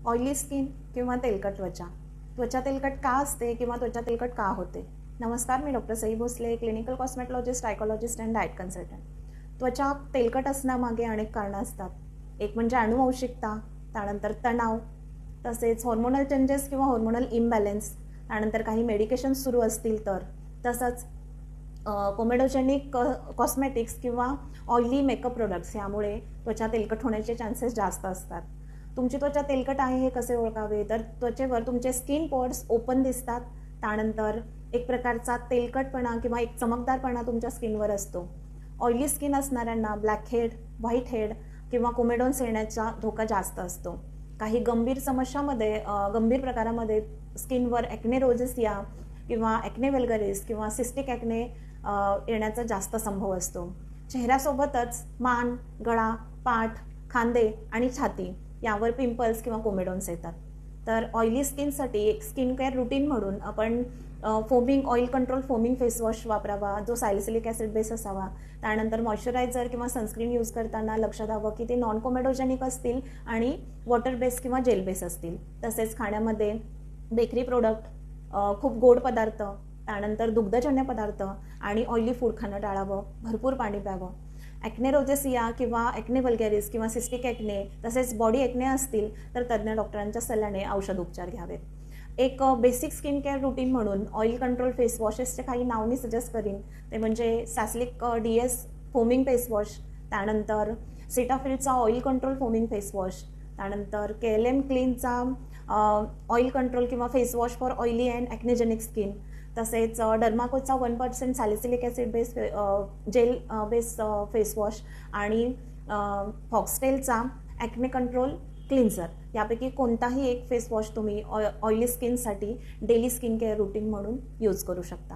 Oily skin किंवा तेलकट त्वचा. त्वचा तेलकट का असते किंवा त्वचा तेलकट का होते? नमस्कार, मी doctor Sai Bhosale, clinical cosmetologist, psychologist and diet consultant. त्वचा तेलकट असण्यामागे अनेक कारणं असतात. एक म्हणजे अनुवंशिकता, त्यानंतर तणाव, तसेच हॉर्मोनल चेंजेस किंवा हॉर्मोनल इम्बॅलन्स, त्यानंतर काही मेडिकेशन्स सुरू असतील तर, तसंच कोमेडोजेनिक कॉस्मेटिक्स किंवा ऑइली मेकअप प्रोडक्ट्स यामुळे त्वचा तेलकट होण्याचे चान्सेस जास्त असतात. तुमची त्वचा तेलकट आहे हे कसे ओळखावे? तर त्वचेवर तुमचे स्किन पोर्स ओपन दिसतात, त्यानंतर एक प्रकारचा तेलकटपणा किंवा एक चमकदारपणा तुमच्या स्किनवर असतो. ऑइली स्किन असणाऱ्यांना ब्लॅक हेड, व्हाईट हेड किंवा कोमेडॉन्स येण्याचा धोका जास्त असतो. काही गंभीर समस्यामध्ये गंभीर प्रकारामध्ये स्किनवर ॲक्ने रोजेसिया किंवा ॲक्ने वल्गरिस किंवा सिस्टिक ॲक्ने येण्याचा जास्त संभव असतो. चेहऱ्यासोबतच मान, गळा, पाठ, खांदे आणि छाती यावर पिंपल्स किंवा कोमेडॉन्स येतात. तर ऑइली स्किनसाठी एक स्किन केअर रुटीन म्हणून आपण foaming oil control foaming face wash वापरावा, जो सॅलिसिलिक ॲसिड बेस असावा. त्यानंतर मॉइश्चरायझर किंवा सनस्क्रीन यूज करताना लक्षात हवं की ते नॉन कोमेडोजेनिक असतील आणि वॉटर बेस किंवा जेल बेस असतील. तसेच खाण्यामध्ये बेकरी प्रोडक्ट, खूप गोड पदार्थ, त्यानंतर दुग्धजन्य पदार्थ आणि ऑइली फूड खाणं टाळावं. भरपूर पाणी प्यावं. ॲक्ने रोजेसिया किंवा ॲक्ने वल्गॅरिस किंवा सिस्टिक ॲक्ने तसेच बॉडी ॲक्ने असतील तर तज्ज्ञ डॉक्टरांच्या सल्ल्याने औषध उपचार घ्यावेत. एक बेसिक स्किन केअर रुटीन म्हणून ऑइल कंट्रोल फेस वॉशेसचे काही नाव मी सजेस्ट करीन. ते म्हणजे Saslic DS foaming face wash, त्यानंतर सिटाफिलचा oil control foaming face wash, त्यानंतर KLM क्लीनचा ऑइल कंट्रोल किंवा face wash for oily and acnegenic skin, तसेच डर्माकोचा 1% salicylic acid base gel base face wash आणि फॉक्सटेलचा ॲक्ने कंट्रोल क्लिन्झर. यापैकी कोणताही एक फेस वॉश तुम्ही ऑइली स्किनसाठी डेली स्किन केअर रुटीन म्हणून यूज करू शकता.